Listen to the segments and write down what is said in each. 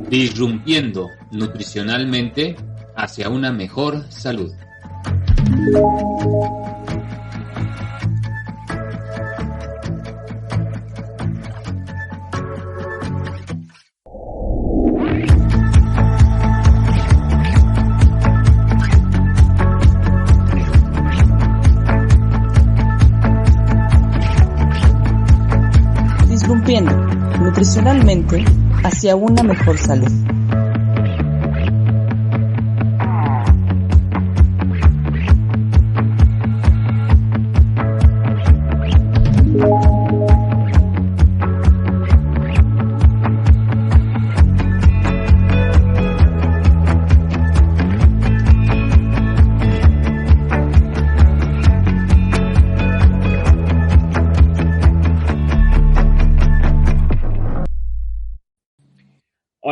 Disrumpiendo nutricionalmente hacia una mejor salud. Disrumpiendo nutricionalmente hacia una mejor salud.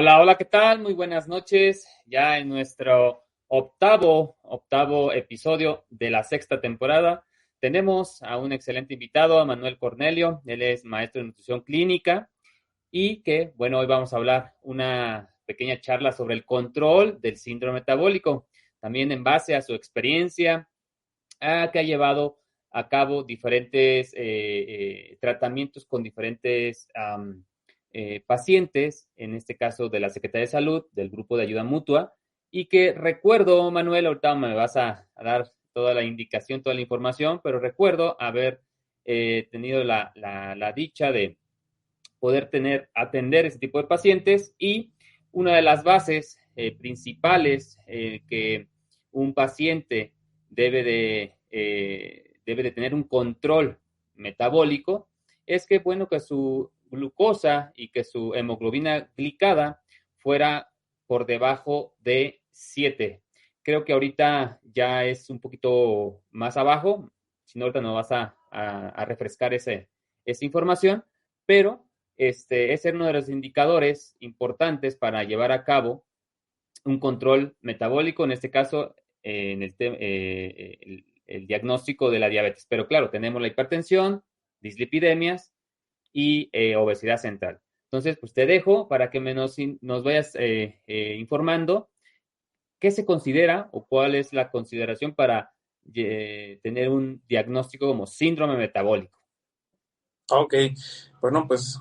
Hola, ¿qué tal? Muy buenas noches. Ya en nuestro octavo episodio de la sexta temporada tenemos a un excelente invitado, a Manuel Cornelio. Él es maestro de nutrición clínica y que, bueno, hoy vamos a hablar una pequeña charla sobre el control del síndrome metabólico, también en base a su experiencia, que ha llevado a cabo diferentes tratamientos con diferentes pacientes, en este caso de la Secretaría de Salud, del Grupo de Ayuda Mutua, y que recuerdo, Manuel, ahorita me vas a dar toda la indicación, toda la información, pero recuerdo haber tenido la dicha de poder atender ese tipo de pacientes, y una de las bases principales que un paciente debe de tener un control metabólico es que, bueno, que su glucosa y que su hemoglobina glicada fuera por debajo de 7. Creo que ahorita ya es un poquito más abajo, si no ahorita nos vas a refrescar esa información, pero ese es uno de los indicadores importantes para llevar a cabo un control metabólico, en este caso, en el diagnóstico de la diabetes. Pero claro, tenemos la hipertensión, dislipidemias y obesidad central. Entonces, pues te dejo para que nos vayas informando qué se considera o cuál es la consideración para tener un diagnóstico como síndrome metabólico. Ok, bueno, pues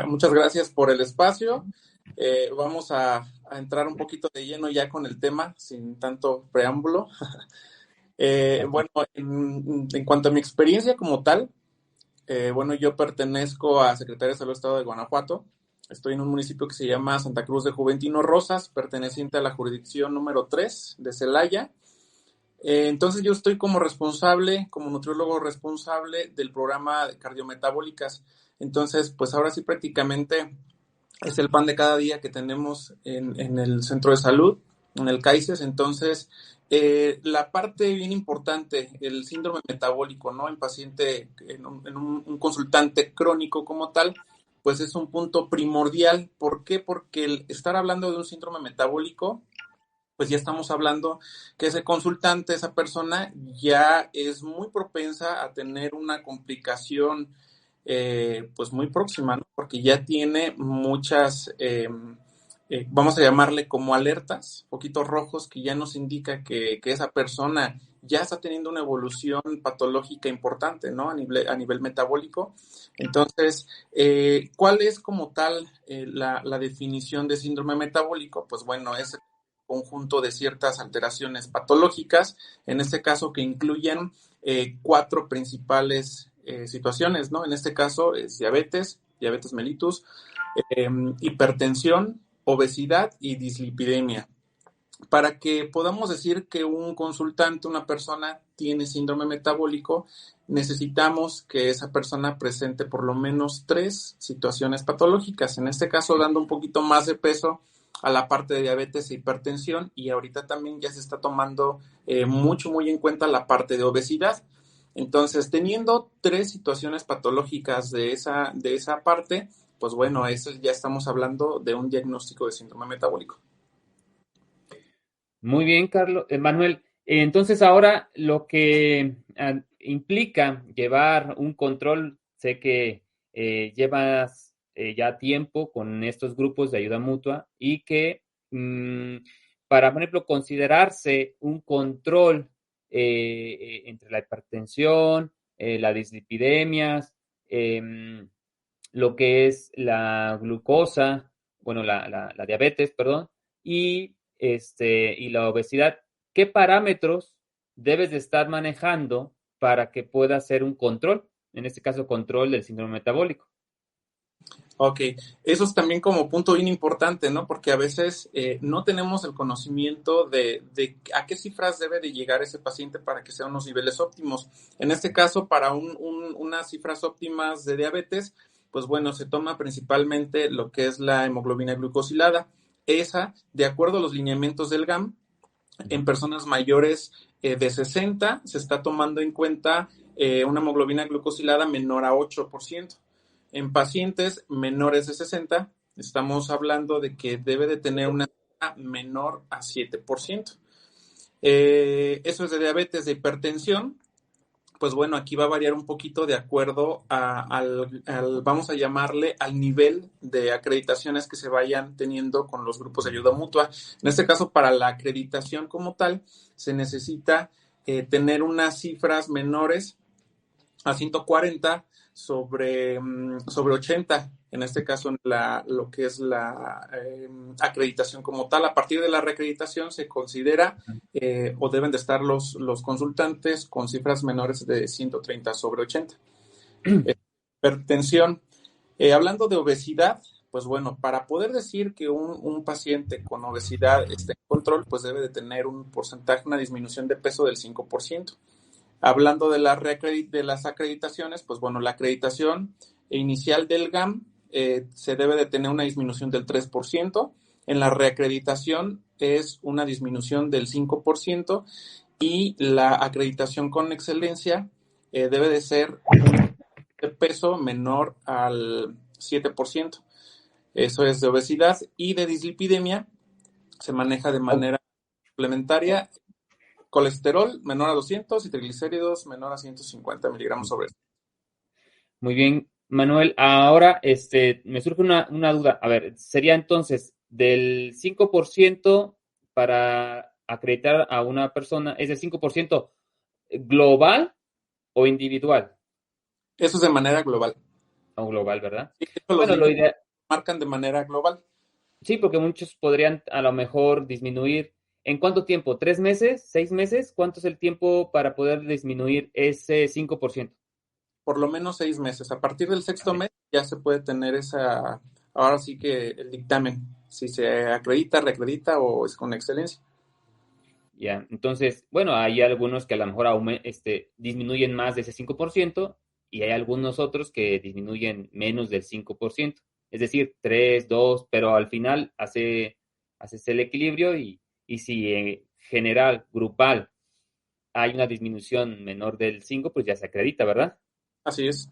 muchas gracias por el espacio. Vamos a entrar un poquito de lleno ya con el tema, sin tanto preámbulo. Bueno, en cuanto a mi experiencia como tal, bueno, yo pertenezco a Secretaría de Salud del Estado de Guanajuato. Estoy en un municipio que se llama Santa Cruz de Juventino Rosas, perteneciente a la jurisdicción número 3 de Celaya. Entonces yo estoy como nutriólogo responsable del programa de cardiometabólicas. Entonces, pues ahora sí prácticamente es el pan de cada día que tenemos en el centro de salud, en el CAICES. Entonces, la parte bien importante, el síndrome metabólico, ¿no? En paciente, en un consultante crónico como tal, pues es un punto primordial. ¿Por qué? Porque el estar hablando de un síndrome metabólico, pues ya estamos hablando que ese consultante, esa persona, ya es muy propensa a tener una complicación pues muy próxima, ¿no? Porque ya tiene muchas, vamos a llamarle como alertas, poquitos rojos, que ya nos indica que esa persona ya está teniendo una evolución patológica importante, ¿no? A nivel metabólico. Entonces, ¿cuál es como tal la definición de síndrome metabólico? Pues bueno, es conjunto de ciertas alteraciones patológicas, en este caso que incluyen 4 principales situaciones, ¿no? En este caso es diabetes mellitus, hipertensión, obesidad y dislipidemia. Para que podamos decir que un consultante, una persona tiene síndrome metabólico, necesitamos que esa persona presente por lo menos 3 situaciones patológicas, en este caso dando un poquito más de peso a la parte de diabetes e hipertensión, y ahorita también ya se está tomando muy en cuenta la parte de obesidad. Entonces, teniendo 3 situaciones patológicas de esa parte, pues bueno, eso ya estamos hablando de un diagnóstico de síndrome metabólico. Muy bien, Manuel. Entonces ahora lo que implica llevar un control, sé que llevas ya tiempo con estos grupos de ayuda mutua y que para, por ejemplo, considerarse un control entre la hipertensión, las dislipidemias, lo que es la glucosa, bueno, la diabetes, perdón, y la obesidad. ¿Qué parámetros debes de estar manejando para que pueda hacer un control? En este caso, control del síndrome metabólico. Ok, eso es también como punto bien importante, ¿no? Porque a veces no tenemos el conocimiento de a qué cifras debe de llegar ese paciente para que sean unos niveles óptimos. En este caso, para unas cifras óptimas de diabetes, pues bueno, se toma principalmente lo que es la hemoglobina glucosilada. Esa, de acuerdo a los lineamientos del GAM, en personas mayores de 60 se está tomando en cuenta una hemoglobina glucosilada menor a 8%. En pacientes menores de 60 estamos hablando de que debe de tener una menor a 7%. Eso es de diabetes. De hipertensión, pues bueno, aquí va a variar un poquito de acuerdo vamos a llamarle, al nivel de acreditaciones que se vayan teniendo con los grupos de ayuda mutua. En este caso, para la acreditación como tal, se necesita tener unas cifras menores a 140 sobre 80, en este caso lo que es la acreditación como tal. A partir de la reacreditación se considera o deben de estar los consultantes con cifras menores de 130 sobre 80. Hipertensión. Hablando de obesidad, pues bueno, para poder decir que un paciente con obesidad está en control, pues debe de tener un porcentaje, una disminución de peso del 5%. Hablando de las acreditaciones, pues bueno, la acreditación inicial del GAM se debe de tener una disminución del 3%. En la reacreditación es una disminución del 5%, y la acreditación con excelencia debe de ser de peso menor al 7%. Eso es de obesidad. Y de dislipidemia se maneja de manera complementaria: colesterol menor a 200 y triglicéridos menor a 150 miligramos sobre. Muy bien, Manuel. Ahora, me surge una duda. A ver, sería entonces del 5% para acreditar a una persona, ¿es el 5% global o individual? Eso es de manera global. O global, ¿verdad? Sí, eso los Bueno, lo lineamientos ideal, marcan de manera global. sí, porque muchos podrían a lo mejor disminuir. ¿En cuánto tiempo? ¿3 meses? ¿6 meses? ¿Cuánto es el tiempo para poder disminuir ese 5%? Por lo menos 6 meses. A partir del sexto mes ya se puede tener ahora sí que el dictamen, si se acredita, reacredita o es con excelencia. Ya, entonces, bueno, hay algunos que a lo mejor disminuyen más de ese 5% y hay algunos otros que disminuyen menos del 5%, es decir, 3, 2, pero al final haces el equilibrio y si en general, grupal, hay una disminución menor del 5, pues ya se acredita, ¿verdad? Así es.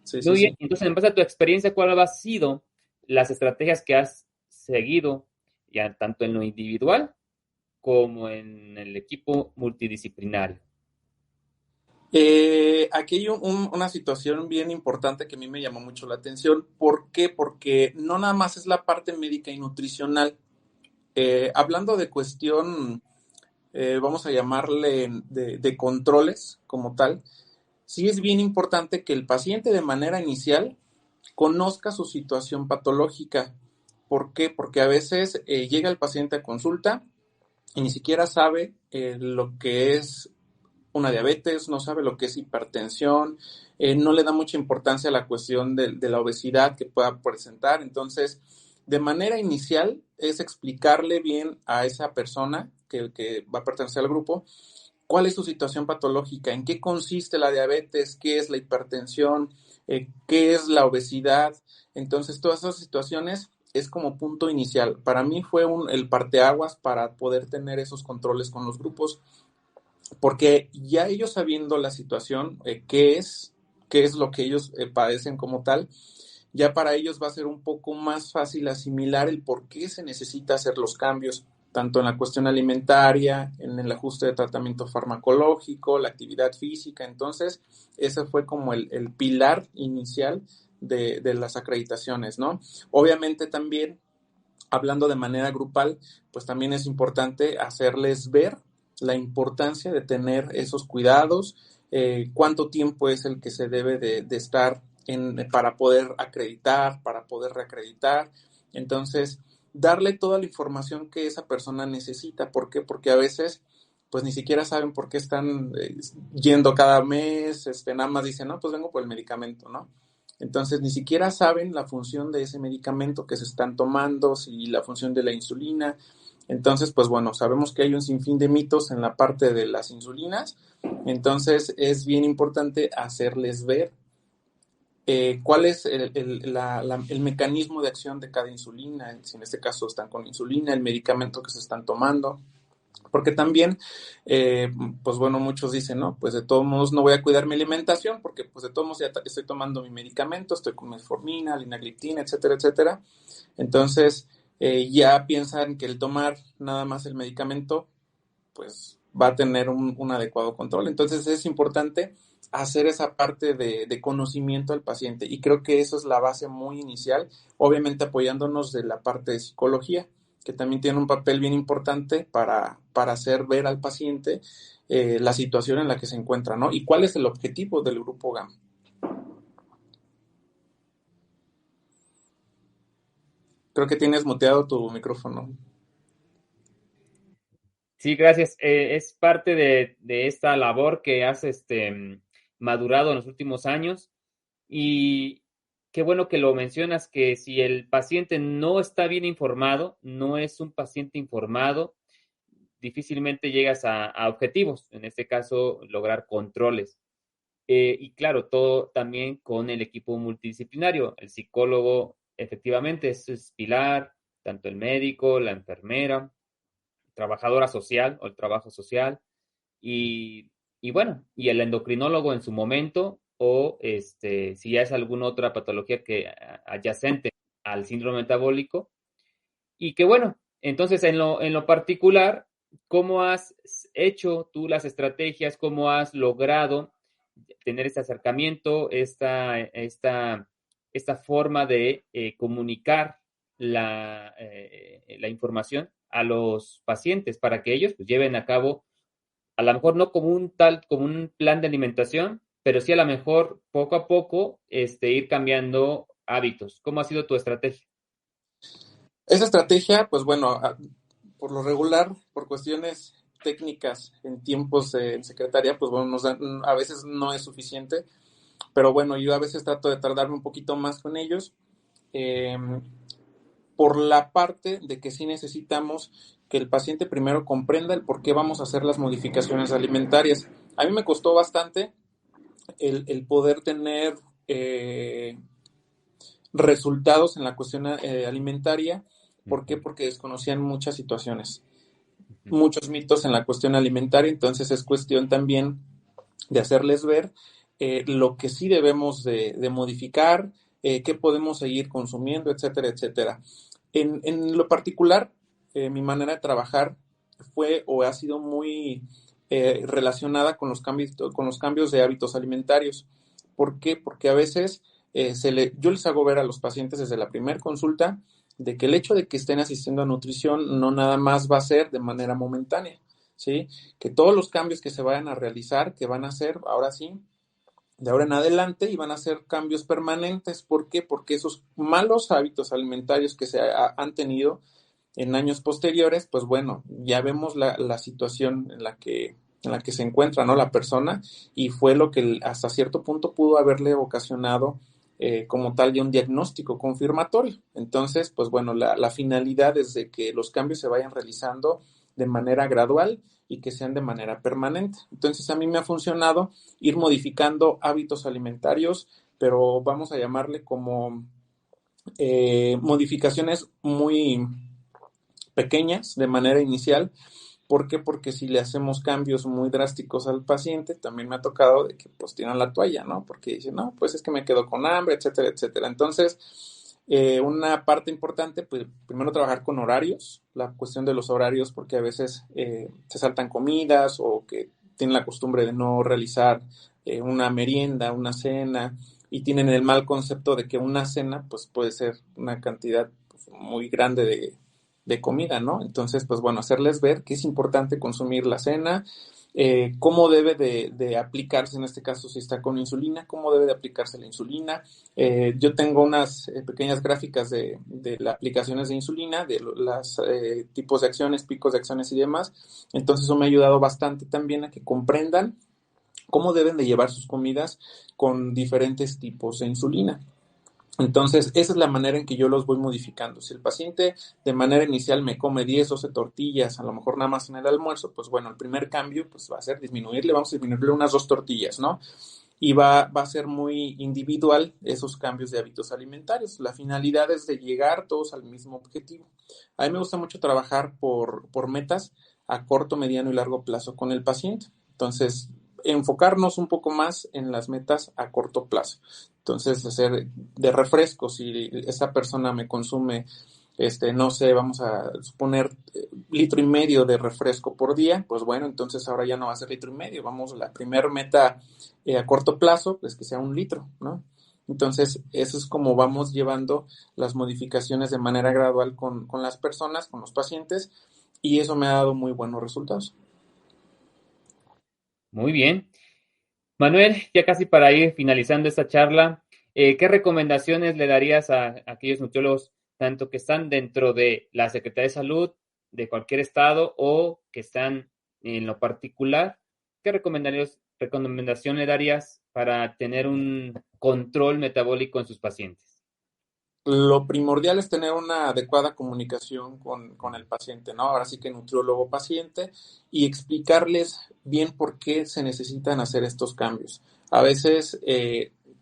Sí, sí, Muy bien, sí. entonces en base a tu experiencia, ¿cuál han sido las estrategias que has seguido, ya tanto en lo individual como en el equipo multidisciplinario? Aquí hay una situación bien importante que a mí me llamó mucho la atención. ¿Por qué? Porque no nada más es la parte médica y nutricional. Hablando de cuestión, vamos a llamarle de controles como tal, sí es bien importante que el paciente de manera inicial conozca su situación patológica. ¿Por qué? Porque a veces llega el paciente a consulta y ni siquiera sabe lo que es una diabetes, no sabe lo que es hipertensión, no le da mucha importancia a la cuestión de la obesidad que pueda presentar. Entonces, de manera inicial es explicarle bien a esa persona que va a pertenecer al grupo cuál es su situación patológica, en qué consiste la diabetes, qué es la hipertensión, qué es la obesidad. Entonces, todas esas situaciones es como punto inicial. Para mí fue el parteaguas para poder tener esos controles con los grupos, porque ya ellos sabiendo la situación, qué es lo que ellos padecen como tal, ya para ellos va a ser un poco más fácil asimilar el por qué se necesita hacer los cambios. tanto en la cuestión alimentaria, en el ajuste de tratamiento farmacológico, la actividad física. Entonces, ese fue como el pilar inicial de las acreditaciones, ¿no? Obviamente también, hablando de manera grupal, pues también es importante hacerles ver la importancia de tener esos cuidados, cuánto tiempo es el que se debe de estar para poder acreditar, para poder reacreditar. Entonces, darle toda la información que esa persona necesita. ¿Por qué? Porque a veces pues ni siquiera saben por qué están yendo cada mes, nada más dicen, no, pues vengo por el medicamento, ¿no? Entonces ni siquiera saben la función de ese medicamento que se están tomando, si la función de la insulina. Entonces, pues bueno, sabemos que hay un sinfín de mitos en la parte de las insulinas. Entonces es bien importante hacerles ver cuál es el mecanismo de acción de cada insulina, si en este caso están con insulina, el medicamento que se están tomando. Porque también, pues bueno, muchos dicen, no, pues de todos modos no voy a cuidar mi alimentación porque pues de todos modos ya estoy tomando mi medicamento, estoy con metformina, linagliptina, etcétera, etcétera. Entonces, ya piensan que el tomar nada más el medicamento, pues va a tener un adecuado control. Entonces es importante hacer esa parte de conocimiento al paciente y creo que eso es la base muy inicial, obviamente apoyándonos de la parte de psicología, que también tiene un papel bien importante para hacer ver al paciente la situación en la que se encuentra, ¿no? Y cuál es el objetivo del grupo GAM. Creo que tienes muteado tu micrófono. Sí, gracias. Es parte de esta labor que has madurado en los últimos años y qué bueno que lo mencionas, que si el paciente no está bien informado, no es un paciente informado, difícilmente llegas a objetivos, en este caso, lograr controles. Y claro, todo también con el equipo multidisciplinario. El psicólogo efectivamente es pilar, tanto el médico, la enfermera, trabajadora social o el trabajo social y bueno, y el endocrinólogo en su momento o si ya es alguna otra patología que adyacente al síndrome metabólico y que bueno, entonces en lo particular, ¿cómo has hecho tú las estrategias? ¿Cómo has logrado tener este acercamiento, esta forma de comunicar la información a los pacientes para que ellos pues, lleven a cabo, a lo mejor no como un plan de alimentación, pero sí a lo mejor poco a poco ir cambiando hábitos? ¿Cómo ha sido tu estrategia? Esa estrategia, pues bueno, por lo regular, por cuestiones técnicas en tiempos en secretaría, pues bueno, a veces no es suficiente, pero bueno, yo a veces trato de tardarme un poquito más con ellos, por la parte de que sí necesitamos que el paciente primero comprenda el por qué vamos a hacer las modificaciones alimentarias. A mí me costó bastante el poder tener resultados en la cuestión alimentaria. ¿Por qué? Porque desconocían muchas situaciones, muchos mitos en la cuestión alimentaria, entonces es cuestión también de hacerles ver lo que sí debemos de modificar, qué podemos seguir consumiendo, etcétera, etcétera. En lo particular, mi manera de trabajar fue o ha sido muy relacionada con los cambios de hábitos alimentarios. ¿Por qué? Porque a veces yo les hago ver a los pacientes desde la primera consulta de que el hecho de que estén asistiendo a nutrición no nada más va a ser de manera momentánea, ¿sí? Que todos los cambios que se vayan a realizar, que van a ser, ahora sí, de ahora en adelante, y van a ser cambios permanentes. ¿Por qué? Porque esos malos hábitos alimentarios que se han tenido en años posteriores, pues bueno, ya vemos la situación en la que se encuentra, ¿no? La persona, y fue lo que hasta cierto punto pudo haberle ocasionado como tal de un diagnóstico confirmatorio. Entonces, pues bueno, la finalidad es de que los cambios se vayan realizando de manera gradual y que sean de manera permanente. Entonces, a mí me ha funcionado ir modificando hábitos alimentarios, pero vamos a llamarle como modificaciones muy pequeñas de manera inicial. ¿Por qué? Porque si le hacemos cambios muy drásticos al paciente, también me ha tocado de que pues tiran la toalla, ¿no? Porque dicen, no, pues es que me quedo con hambre, etcétera, etcétera. Entonces, Una parte importante, pues primero trabajar con horarios, la cuestión de los horarios, porque a veces se saltan comidas o que tienen la costumbre de no realizar una merienda, una cena, y tienen el mal concepto de que una cena pues puede ser una cantidad pues, muy grande de comida, ¿no? Entonces, pues bueno, hacerles ver que es importante consumir la cena, cómo debe de aplicarse, en este caso si está con insulina, cómo debe de aplicarse la insulina. Yo tengo unas pequeñas gráficas de las aplicaciones de insulina, de los tipos de acciones, picos de acciones y demás. Entonces eso me ha ayudado bastante también a que comprendan cómo deben de llevar sus comidas con diferentes tipos de insulina. Entonces, esa es la manera en que yo los voy modificando. Si el paciente de manera inicial me come 10, 12 tortillas, a lo mejor nada más en el almuerzo, pues bueno, el primer cambio pues va a ser vamos a disminuirle unas 2 tortillas, ¿no? Y va a ser muy individual esos cambios de hábitos alimentarios. La finalidad es de llegar todos al mismo objetivo. A mí me gusta mucho trabajar por metas a corto, mediano y largo plazo con el paciente. Entonces, enfocarnos un poco más en las metas a corto plazo. Entonces, hacer de refrescos, si esa persona me consume, no sé, vamos a suponer 1,5 litros de refresco por día, pues bueno, entonces ahora ya no va a ser 1,5 litros, vamos, la primera meta a corto plazo, pues que sea 1 litro, ¿no? Entonces, eso es como vamos llevando las modificaciones de manera gradual con las personas, con los pacientes, y eso me ha dado muy buenos resultados. Muy bien. Manuel, ya casi para ir finalizando esta charla, ¿qué recomendaciones le darías a aquellos nutriólogos, tanto que están dentro de la Secretaría de Salud de cualquier estado o que están en lo particular? ¿Qué recomendación le darías para tener un control metabólico en sus pacientes? Lo primordial es tener una adecuada comunicación con el paciente, ¿no? Ahora sí que nutriólogo-paciente y explicarles bien por qué se necesitan hacer estos cambios. A veces,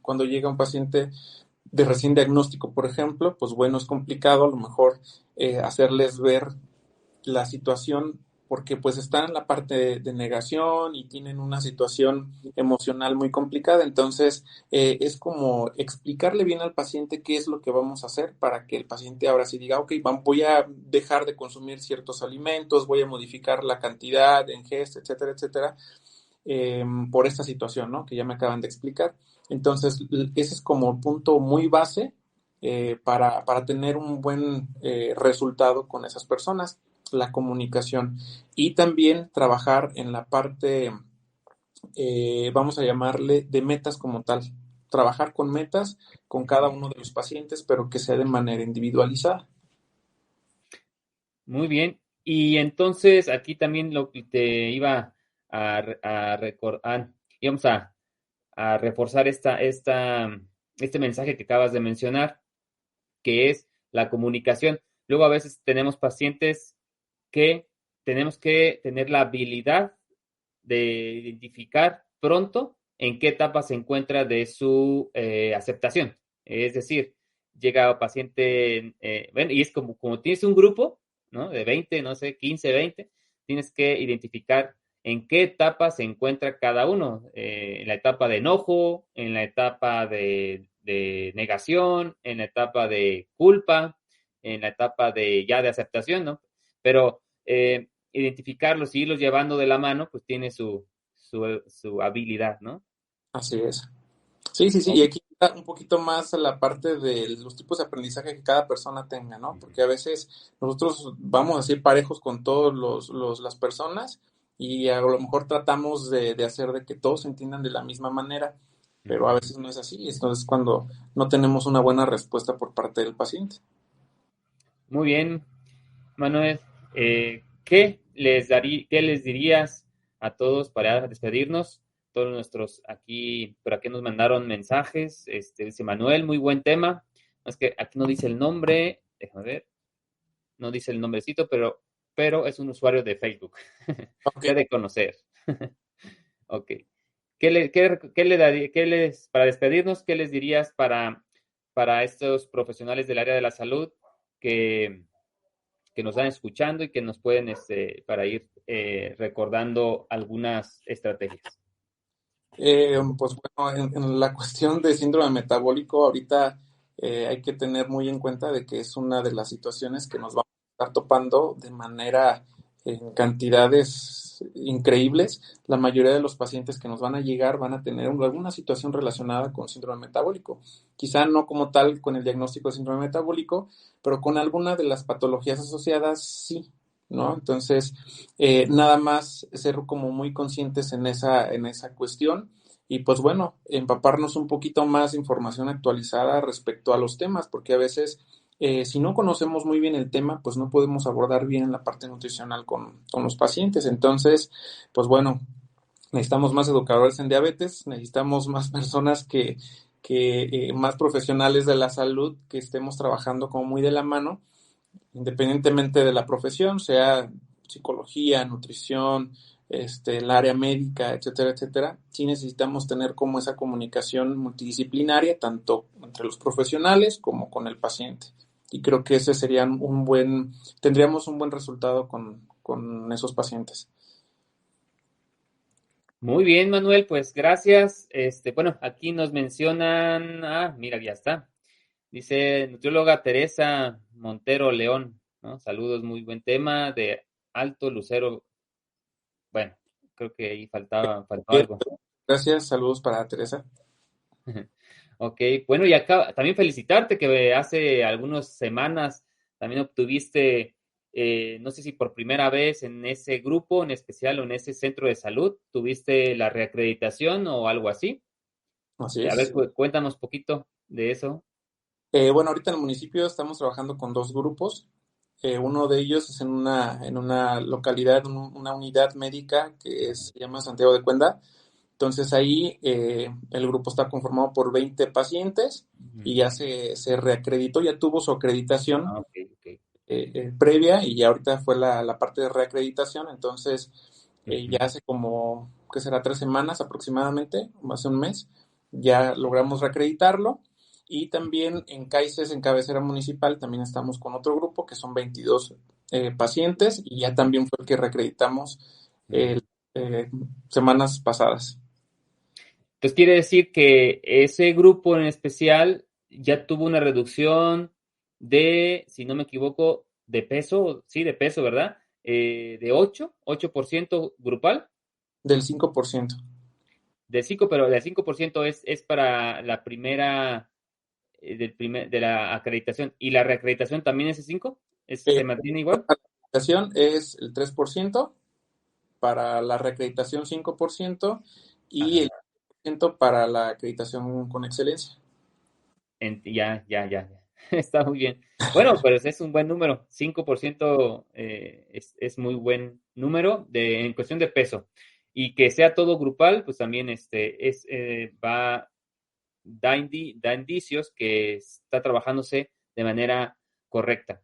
cuando llega un paciente de recién diagnóstico, por ejemplo, pues bueno, es complicado a lo mejor hacerles ver la situación porque pues están en la parte de negación y tienen una situación emocional muy complicada. Entonces, es como explicarle bien al paciente qué es lo que vamos a hacer para que el paciente ahora sí diga, ok, voy a dejar de consumir ciertos alimentos, voy a modificar la cantidad, ingesta, etcétera, etcétera, por esta situación, ¿no? Que ya me acaban de explicar. Entonces, ese es como un punto muy base para tener un buen resultado con esas personas, la comunicación. Y también trabajar en la parte, vamos a llamarle, de metas como tal. Trabajar con metas con cada uno de los pacientes, pero que sea de manera individualizada. Muy bien. Y entonces aquí también lo que te iba a recordar, íbamos a reforzar este mensaje que acabas de mencionar, que es la comunicación. Luego a veces tenemos pacientes que tenemos que tener la habilidad de identificar pronto en qué etapa se encuentra de su aceptación. Es decir, llega paciente, bueno, y es como tienes un grupo, ¿no? De 20, no sé, 15, 20, tienes que identificar en qué etapa se encuentra cada uno, en la etapa de enojo, en la etapa de negación, en la etapa de culpa, en la etapa de aceptación, ¿no? Pero identificarlos y irlos llevando de la mano, pues tiene su habilidad, ¿no? Así es. Sí, sí, sí, y aquí está un poquito más a la parte de los tipos de aprendizaje que cada persona tenga, ¿no? Porque a veces nosotros vamos a ser parejos con todos las personas y a lo mejor tratamos de hacer de que todos se entiendan de la misma manera, pero a veces no es así, entonces cuando no tenemos una buena respuesta por parte del paciente. Muy bien, Manuel. ¿Qué les dirías a todos para despedirnos? Todos nuestros aquí, por aquí nos mandaron mensajes. Dice Manuel, muy buen tema. Es que aquí no dice el nombre, déjame ver, no dice el nombrecito, pero es un usuario de Facebook. Ok. Se ha de conocer. Ok. ¿Qué le daría, para despedirnos, qué les dirías para estos profesionales del área de la salud que, que nos están escuchando y que nos pueden, para ir recordando algunas estrategias? Pues bueno, en la cuestión de síndrome metabólico, ahorita hay que tener muy en cuenta de que es una de las situaciones que nos vamos a estar topando de manera en cantidades increíbles. La mayoría de los pacientes que nos van a llegar van a tener alguna situación relacionada con síndrome metabólico. Quizá no como tal con el diagnóstico de síndrome metabólico, pero con alguna de las patologías asociadas sí, ¿no? Entonces, nada más ser como muy conscientes en esa cuestión y pues bueno, empaparnos un poquito más de información actualizada respecto a los temas, porque a veces si no conocemos muy bien el tema, pues no podemos abordar bien la parte nutricional con los pacientes. Entonces, pues bueno, necesitamos más educadores en diabetes, necesitamos más personas que más profesionales de la salud, que estemos trabajando como muy de la mano, independientemente de la profesión, sea psicología, nutrición, el área médica, etcétera, etcétera. Sí necesitamos tener como esa comunicación multidisciplinaria, tanto entre los profesionales como con el paciente. Y creo que ese sería tendríamos un buen resultado con esos pacientes. Muy bien, Manuel, pues gracias. Bueno, aquí nos mencionan, mira, ya está. Dice nutrióloga Teresa Montero León, ¿no? Saludos, muy buen tema de Alto Lucero. Bueno, creo que ahí faltó algo. Gracias, saludos para Teresa. Ok, bueno, y acá también felicitarte que hace algunas semanas también obtuviste, no sé si por primera vez en ese grupo en especial o en ese centro de salud, tuviste la reacreditación o algo así. Así es. A ver, cuéntanos un poquito de eso. Bueno, ahorita en el municipio estamos trabajando con 2 grupos. Uno de ellos es en una localidad, una unidad médica que se llama Santiago de Cuenda. Entonces ahí el grupo está conformado por 20 pacientes y ya se reacreditó, ya tuvo su acreditación Okay. Previa y ya ahorita fue la parte de reacreditación. Entonces ya hace como, ¿qué será? 3 semanas aproximadamente, más de un mes, ya logramos reacreditarlo. Y también en CAICES, en cabecera municipal, también estamos con otro grupo que son 22 pacientes y ya también fue el que reacreditamos semanas pasadas. Entonces quiere decir que ese grupo en especial ya tuvo una reducción de, si no me equivoco, de peso, sí, de peso, ¿verdad? De 8% grupal. Del 5%. Del 5%, pero del 5% es para la primera, de la acreditación. ¿Y la reacreditación también es el 5%? ¿Se mantiene igual? La acreditación es el 3%, para la reacreditación 5% y el 5% para la acreditación con excelencia. Ya. Está muy bien. Bueno, pero es un buen número. 5% es muy buen número en cuestión de peso. Y que sea todo grupal, pues también da indicios que está trabajándose de manera correcta.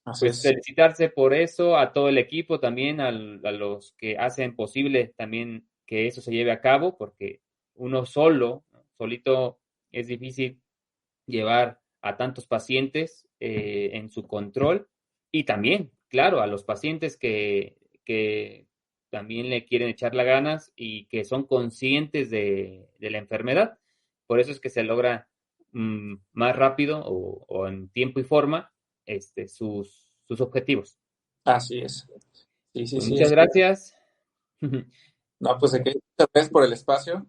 Así Pues es. felicitarse por eso a todo el equipo también, a los que hacen posible también que eso se lleve a cabo, porque uno solito es difícil llevar a tantos pacientes en su control y también, claro, a los pacientes que también le quieren echar las ganas y que son conscientes de la enfermedad. Por eso es que se logra más rápido o en tiempo y forma sus objetivos. Así es. Sí, Pues muchas gracias. No, pues muchas gracias por el espacio.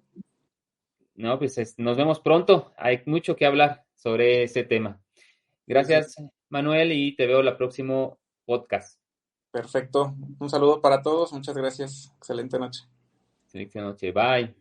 No, pues nos vemos pronto. Hay mucho que hablar sobre ese tema. Gracias, Manuel, y te veo en el próximo podcast. Perfecto. Un saludo para todos. Muchas gracias. Excelente noche. Excelente noche. Bye.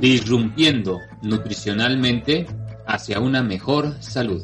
Disrumpiendo nutricionalmente hacia una mejor salud.